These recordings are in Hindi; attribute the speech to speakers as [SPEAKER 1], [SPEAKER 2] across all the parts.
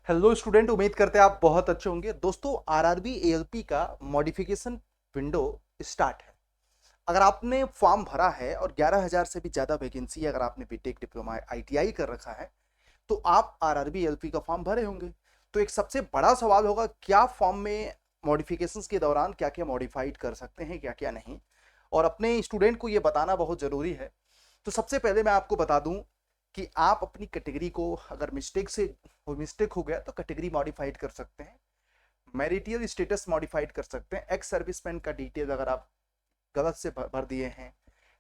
[SPEAKER 1] हेलो स्टूडेंट, उम्मीद करते हैं आप बहुत अच्छे होंगे। दोस्तों, आरआरबी एएलपी का मॉडिफिकेशन विंडो स्टार्ट है। अगर आपने फॉर्म भरा है और 11,000 से भी ज़्यादा वैकेंसी है, अगर आपने बीटेक डिप्लोमा आईटीआई कर रखा है तो आप आरआरबी एएलपी का फॉर्म भरे होंगे। तो एक सबसे बड़ा सवाल होगा, क्या फॉर्म में मॉडिफिकेशंस के दौरान क्या क्या मॉडिफाइड कर सकते हैं, क्या क्या नहीं, और अपने स्टूडेंट को ये बताना बहुत ज़रूरी है। तो सबसे पहले मैं आपको बता दूं कि आप अपनी कैटेगरी को, अगर मिस्टेक हो गया तो कैटेगरी मॉडिफाइड कर सकते हैं, मैरिटियल स्टेटस मॉडिफाइड कर सकते हैं, एक्स सर्विसमैन का डिटेल अगर आप गलत से भर दिए हैं,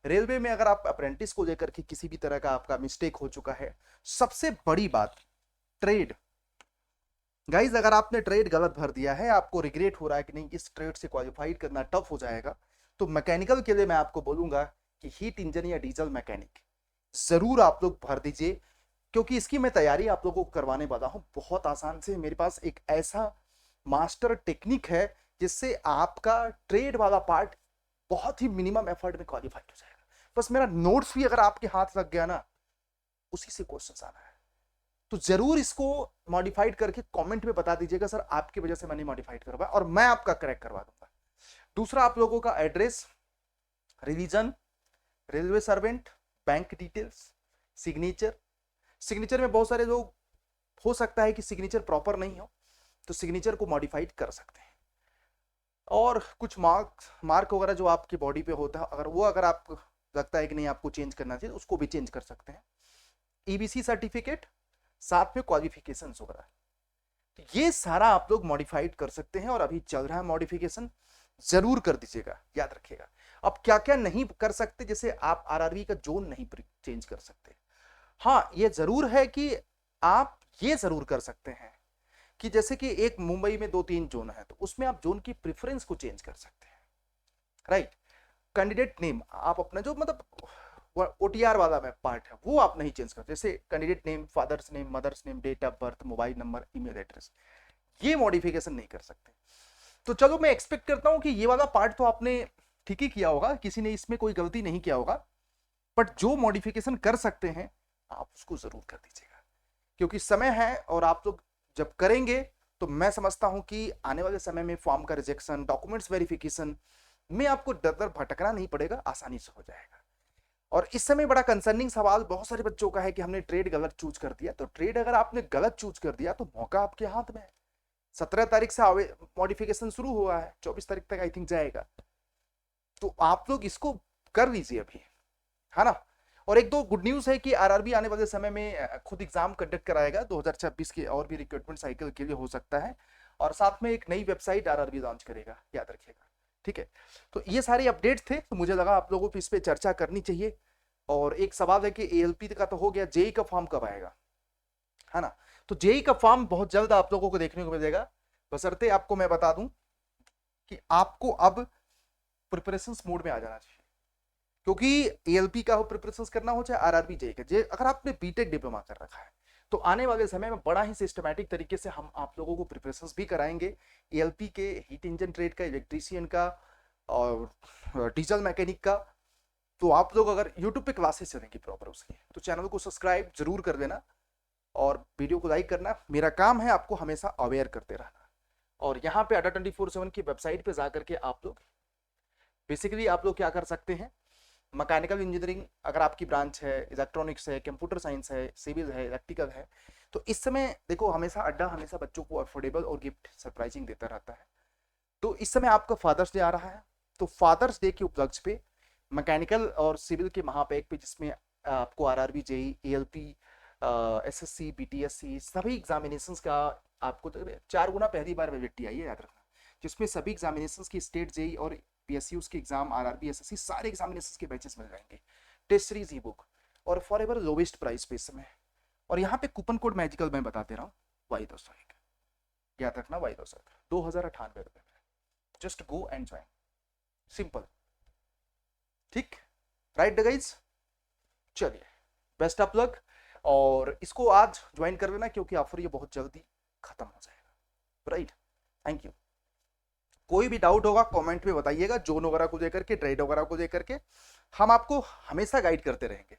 [SPEAKER 1] रेलवे में अगर आप अप्रेंटिस को लेकर के किसी भी तरह का आपका मिस्टेक हो चुका है। सबसे बड़ी बात, ट्रेड। गाइज, अगर आपने ट्रेड गलत भर दिया है, आपको रिग्रेट हो रहा है कि नहीं इस ट्रेड से क्वालिफाइड करना टफ हो जाएगा, तो मैकेनिकल के लिए मैं आपको बोलूंगा कि हीट इंजन या डीजल मैकेनिक जरूर आप लोग भर दीजिए, क्योंकि इसकी मैं तैयारी आप लोगों को करवाने वाला हूं बहुत आसान से। मेरे पास एक ऐसा मास्टर टेक्निक है जिससे आपका ट्रेड वाला पार्ट बहुत ही मिनिमम एफर्ट में क्वालिफाइड हो जाएगा। बस मेरा नोट्स भी अगर आपके हाथ लग गया ना, उसी से क्वेश्चन आना है। तो जरूर इसको मॉडिफाइड करके कमेंट में बता दीजिएगा, सर आपकी वजह से मैंने मॉडिफाइड करवाया, और मैं आपका करेक्ट करवा दूंगा। दूसरा, आप लोगों का address, religion, railway servant, bank details, signature. Signature में बहुत सारे लोग, हो सकता है कि सिग्नेचर प्रॉपर नहीं हो, तो सिग्नेचर को मॉडिफाइड कर सकते हैं। और कुछ मार्क वगैरह जो आपकी बॉडी पे होता है, अगर आपको लगता है कि नहीं आपको चेंज करना चाहिए, उसको भी चेंज कर सकते हैं। ईबीसी सर्टिफिकेट, साथ में क्वालिफिकेशन वगैरह, तो ये सारा आप लोग मॉडिफाइड कर सकते हैं, और अभी चल रहा है मॉडिफिकेशन, जरूर कर दीजिएगा, याद रखिएगा। अब क्या क्या नहीं कर सकते, जैसे आप आरआरबी का जोन नहीं चेंज कर सकते। हाँ, ये जरूर है कि आप ये जरूर कर सकते हैं कि जैसे कि एक मुंबई में 2-3 जोन है, तो उसमें आप जोन की प्रेफरेंस को चेंज कर सकते हैं, राइट। कैंडिडेट नेम आप अपना जो मतलब ओटीआर वाला में पार्ट है वो आप नहीं चेंज करते, जैसे candidate name, father's name, mother's name, date of birth, mobile number, email address, ये मॉडिफिकेशन नहीं कर सकते। तो चलो, मैं एक्सपेक्ट करता हूं कि ये वाला पार्ट तो आपने ठीक ही किया होगा, किसी ने इसमें कोई गलती नहीं किया होगा। बट जो मॉडिफिकेशन कर सकते हैं आप उसको जरूर कर दीजिएगा, क्योंकि समय है, और आप लोग जब करेंगे तो मैं समझता हूं कि आने वाले समय में फॉर्म का रिजेक्शन, डॉक्यूमेंट्स वेरिफिकेशन में आपको दर दर भटकना नहीं पड़ेगा, आसानी से हो जाएगा। और इस समय बड़ा कंसर्निंग सवाल बहुत सारे बच्चों का है कि हमने ट्रेड गलत चूज कर दिया। तो ट्रेड अगर आपने गलत चूज कर दिया तो मौका आपके हाथ में है। 17 तारीख से मॉडिफिकेशन शुरू हुआ है, 24 तारीख तक आई थिंक जाएगा, तो आप लोग इसको कर लीजिए अभी, है ना। और एक दो गुड न्यूज है कि आरआरबी आने वाले समय में खुद एग्जाम कंडक्ट कराएगा 2026 के, और भी रिक्रूटमेंट साइकिल के लिए हो सकता है, और साथ में एक नई वेबसाइट आरआरबी लॉन्च करेगा, याद रखिएगा, ठीक है। तो ये सारे अपडेट्स थे, तो मुझे लगा आप लोगों को इस पर चर्चा करनी चाहिए। और एक सवाल है कि एएलपी का तो हो गया, जेई का फॉर्म कब आएगा, है ना। तो जेई का फॉर्म बहुत जल्द आप लोगों को देखने को मिलेगा, बशर्ते आपको मैं बता दूं कि आपको अब प्रिपरेशन मोड में आ जाना चाहिए, क्योंकि एएलपी का हो प्रिपरेशन करना हो चाहे आरआरबी जेई का, जे अगर आपने बीटेक डिप्लोमा कर रखा है तो आने वाले समय में बड़ा ही सिस्टमैटिक तरीके से हम आप लोगों को प्रिपरेशन भी कराएंगे, एएलपी के, हीट इंजन ट्रेड का, इलेक्ट्रीशियन का, और डीजल मैकेनिक का। तो आप लोग अगर यूट्यूब पे क्लासेस चलेंगी प्रॉपर उसकी, तो चैनल को सब्सक्राइब जरूर कर देना, और वीडियो को लाइक करना। मेरा काम है आपको हमेशा अवेयर करते रहना। और यहाँ पे अड्डा 24/7 की वेबसाइट पे जाकर के आप लोग बेसिकली आप लोग क्या कर सकते हैं, मैकेनिकल इंजीनियरिंग अगर आपकी ब्रांच है, इलेक्ट्रॉनिक्स है, कंप्यूटर साइंस है, सिविल है, इलेक्ट्रिकल है, तो इस समय देखो हमेशा अड्डा हमेशा बच्चों को अफोर्डेबल और गिफ्ट सरप्राइजिंग देता रहता है। तो इस समय आपका फादर्स डे आ रहा है, तो फादर्स डे के उपलक्ष्य पे मैकेनिकल और सिविल के महापैक पे, जिसमें आपको RRB, JE, ALP, SSC, BTSC सभी एग्जामिनेशंस का आपको 4 गुना पहली बार वैलिडिटी आई है, याद रखना, जिसमें सभी एग्जामिनेशंस की स्टेट जेई और पीएसयूज के एग्जाम, आरआरबी, एसएससी सारे एग्जामिनेशंस के बैचेस मिल जाएंगे, टेस्ट सीरीज, ई बुक, और फॉर एवर लोवेस्ट प्राइस पे इस समय। और यहाँ पे कूपन कोड मैजिकल मैं बता दे रहा हूँ, Y201, याद रखना, Y201 2098 में। Just go and join, simple, ठीक, राइट गाइज। चलिए, बेस्ट ऑफ लक, और इसको आज ज्वाइन कर लेना, क्योंकि ऑफर ये बहुत जल्दी खत्म हो जाएगा, राइट। Thank you. कोई भी डाउट होगा कमेंट में बताइएगा, जोन वगैरह को लेकर के, ट्रेड वगैरह को लेकर के, हम आपको हमेशा गाइड करते रहेंगे।